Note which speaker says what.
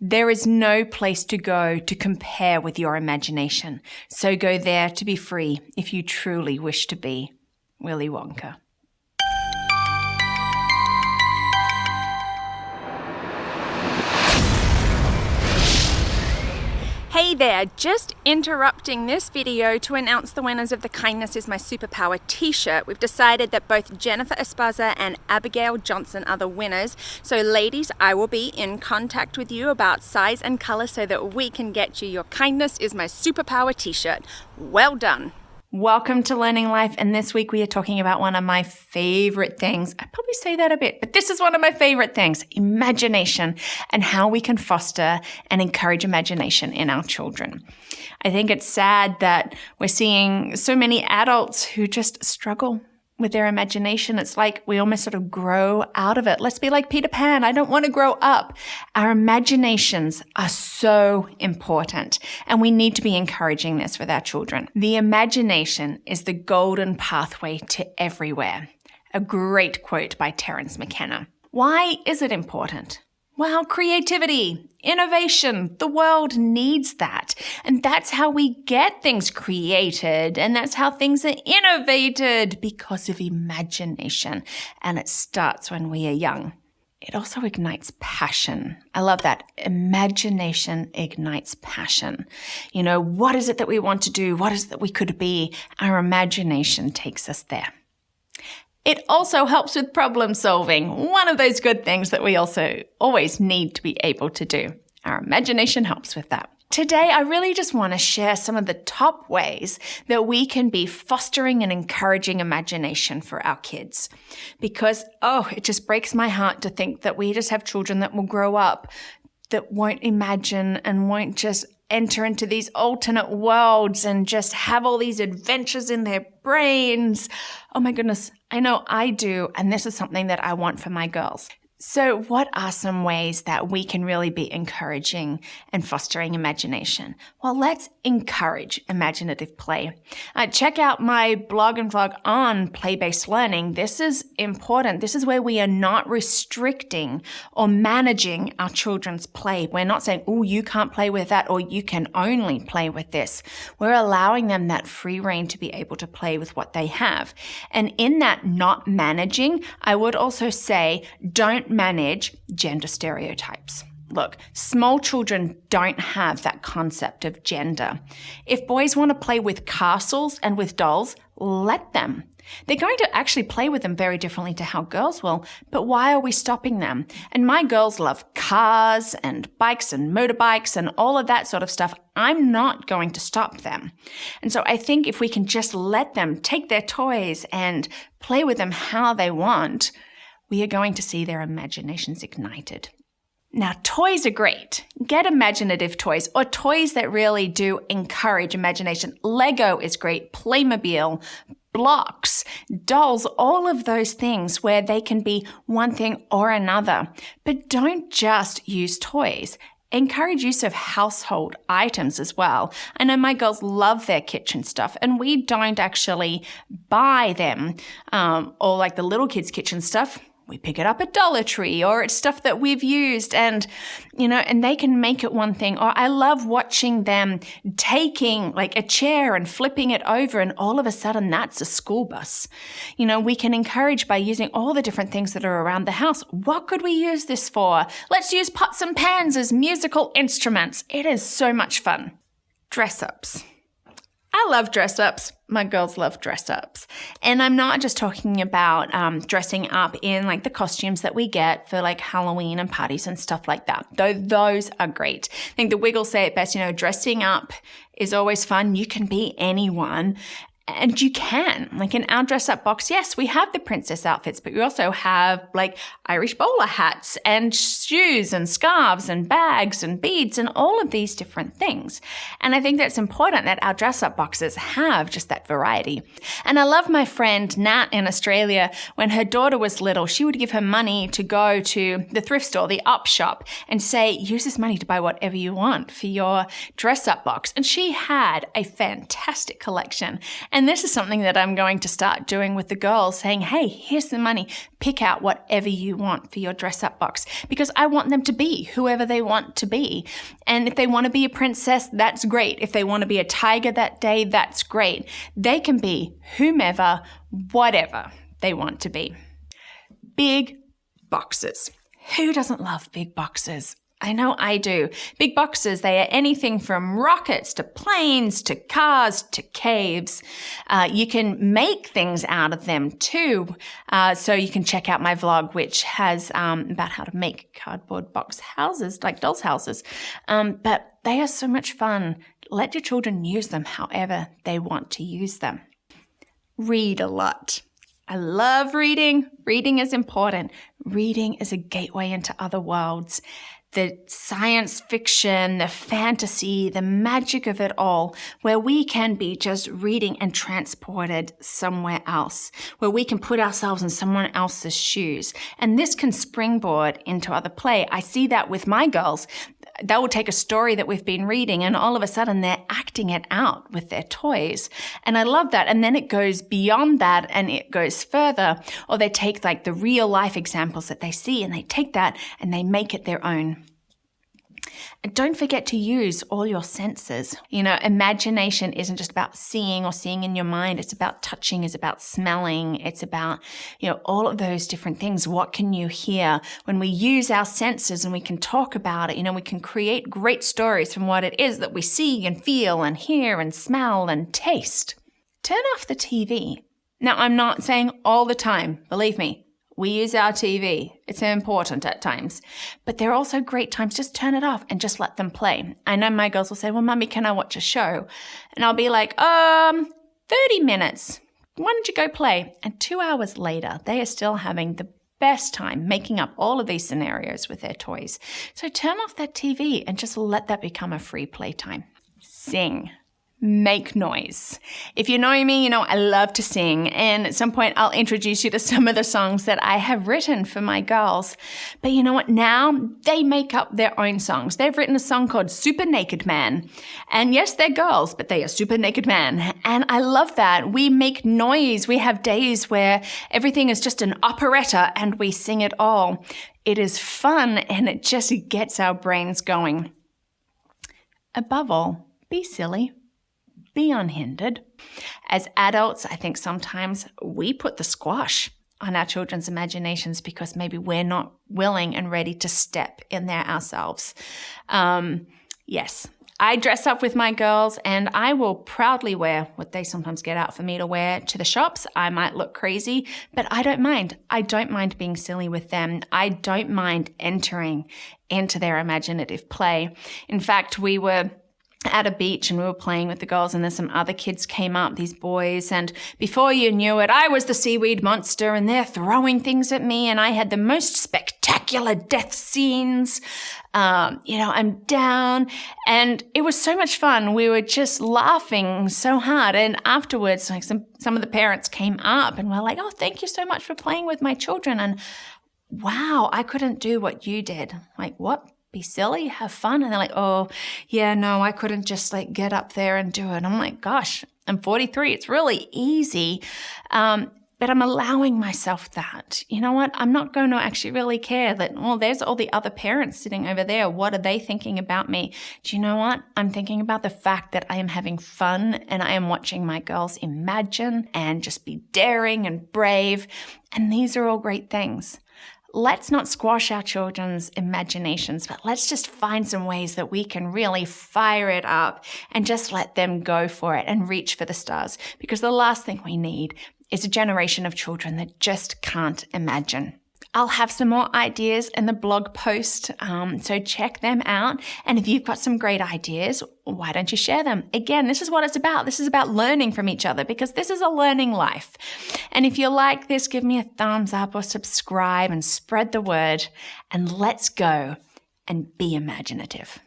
Speaker 1: There is no place to go to compare with your imagination. So go there to be free if you truly wish to be. Willy Wonka. Hey there, just interrupting this video to announce the winners of the Kindness is My Superpower t-shirt. We've decided that both Jennifer Esparza and Abigail Johnson are the winners. So ladies, I will be in contact with you about size and color so that we can get you your Kindness is My Superpower t-shirt. Well done. Welcome to Learning Life, and this week we are talking about one of my favorite things. I probably say that a bit, but this is one of my favorite things, imagination, and how we can foster and encourage imagination in our children. I think it's sad that we're seeing so many adults who just struggle with their imagination. It's like we almost sort of grow out of it. Let's be like Peter Pan. I don't want to grow up. Our imaginations are so important, and we need to be encouraging this with our children. The imagination is the golden pathway to everywhere. A great quote by Terence McKenna. Why is it important? Well, creativity, innovation, the world needs that. And that's how we get things created. And that's how things are innovated, because of imagination. And it starts when we are young. It also ignites passion. I love that. Imagination ignites passion. You know, what is it that we want to do? What is it that we could be? Our imagination takes us there. It also helps with problem solving, one of those good things that we also always need to be able to do. Our imagination helps with that. Today, I really just want to share some of the top ways that we can be fostering and encouraging imagination for our kids. Because, it just breaks my heart to think that we just have children that will grow up that won't imagine and won't just enter into these alternate worlds and just have all these adventures in their brains. Oh my goodness, I know I do, and this is something that I want for my girls. So what are some ways that we can really be encouraging and fostering imagination? Well, let's encourage imaginative play. Check out my blog and vlog on play-based learning. This is important. This is where we are not restricting or managing our children's play. We're not saying, you can't play with that, or you can only play with this. We're allowing them that free rein to be able to play with what they have. And in that not managing, I would also say, don't manage gender stereotypes. Look, small children don't have that concept of gender. If boys want to play with castles and with dolls, let them. They're going to actually play with them very differently to how girls will, but why are we stopping them? And my girls love cars and bikes and motorbikes and all of that sort of stuff. I'm not going to stop them. And so I think if we can just let them take their toys and play with them how they want, we are going to see their imaginations ignited. Now, toys are great. Get imaginative toys, or toys that really do encourage imagination. Lego is great. Playmobil, blocks, dolls, all of those things where they can be one thing or another. But don't just use toys. Encourage use of household items as well. I know my girls love their kitchen stuff, and we don't actually buy them, or like the little kids' kitchen stuff. We pick it up at Dollar Tree, or it's stuff that we've used, and they can make it one thing. Or I love watching them taking like a chair and flipping it over, and all of a sudden that's a school bus. We can encourage by using all the different things that are around the house. What could we use this for? Let's use pots and pans as musical instruments. It is so much fun. Dress-ups. I love dress-ups. My girls love dress-ups. And I'm not just talking about dressing up in like the costumes that we get for like Halloween and parties and stuff like that. Though those are great. I think the Wiggles say it best, dressing up is always fun. You can be anyone. And you can. Like in our dress-up box, yes, we have the princess outfits, but we also have like Irish bowler hats and shoes and scarves and bags and beads and all of these different things. And I think that's important that our dress-up boxes have just that variety. And I love my friend Nat in Australia. When her daughter was little, she would give her money to go to the thrift store, the op shop, and say, use this money to buy whatever you want for your dress-up box. And she had a fantastic collection. And And this is something that I'm going to start doing with the girls, saying, hey, here's the money. Pick out whatever you want for your dress-up box, because I want them to be whoever they want to be. And if they want to be a princess, that's great. If they want to be a tiger that day, that's great. They can be whomever, whatever they want to be. Big boxes. Who doesn't love big boxes? I know I do. Big boxes, they are anything from rockets to planes to cars to caves. You can make things out of them too. So you can check out my vlog, which has about how to make cardboard box houses, like dolls' houses. But they are so much fun. Let your children use them however they want to use them. Read a lot. I love reading. Reading is important. Reading is a gateway into other worlds. The science fiction, the fantasy, the magic of it all, where we can be just reading and transported somewhere else, where we can put ourselves in someone else's shoes. And this can springboard into other play. I see that with my girls. They will take a story that we've been reading and all of a sudden they're acting it out with their toys. And I love that. And then it goes beyond that and it goes further. Or they take like the real life examples that they see and they take that and they make it their own. And don't forget to use all your senses. You know, imagination isn't just about seeing or seeing in your mind. It's about touching, it's about smelling. It's about, all of those different things. What can you hear? When we use our senses and we can talk about it, we can create great stories from what it is that we see and feel and hear and smell and taste. Turn off the TV. Now, I'm not saying all the time, believe me. We use our TV. It's important at times. But there are also great times. Just turn it off and just let them play. I know my girls will say, well, Mummy, can I watch a show? And I'll be like, 30 minutes. Why don't you go play? And 2 hours later, they are still having the best time making up all of these scenarios with their toys. So turn off that TV and just let that become a free playtime. Sing. Make noise. If you know me, I love to sing. And at some point, I'll introduce you to some of the songs that I have written for my girls. But you know what? Now they make up their own songs. They've written a song called Super Naked Man. And yes, they're girls, but they are Super Naked Man. And I love that. We make noise. We have days where everything is just an operetta and we sing it all. It is fun and it just gets our brains going. Above all, be silly. Be unhindered. As adults, I think sometimes we put the squash on our children's imaginations because maybe we're not willing and ready to step in there ourselves. Yes, I dress up with my girls and I will proudly wear what they sometimes get out for me to wear to the shops. I might look crazy, but I don't mind. I don't mind being silly with them. I don't mind entering into their imaginative play. In fact, we were at a beach and we were playing with the girls and then some other kids came up, these boys, and before you knew it, I was the seaweed monster and they're throwing things at me and I had the most spectacular death scenes. I'm down and it was so much fun. We were just laughing so hard. And afterwards, like some of the parents came up and were like, oh, thank you so much for playing with my children. And wow, I couldn't do what you did. Like, what? Be silly, have fun. And they're like, oh, yeah, no, I couldn't just get up there and do it. And I'm like, gosh, I'm 43. It's really easy. But I'm allowing myself that. You know what? I'm not going to actually really care that, there's all the other parents sitting over there. What are they thinking about me? Do you know what? I'm thinking about the fact that I am having fun and I am watching my girls imagine and just be daring and brave. And these are all great things. Let's not squash our children's imaginations, but let's just find some ways that we can really fire it up and just let them go for it and reach for the stars. Because the last thing we need is a generation of children that just can't imagine. I'll have some more ideas in the blog post, so check them out. And if you've got some great ideas, why don't you share them? Again, this is what it's about. This is about learning from each other because this is a learning life. And if you like this, give me a thumbs up or subscribe and spread the word. And let's go and be imaginative.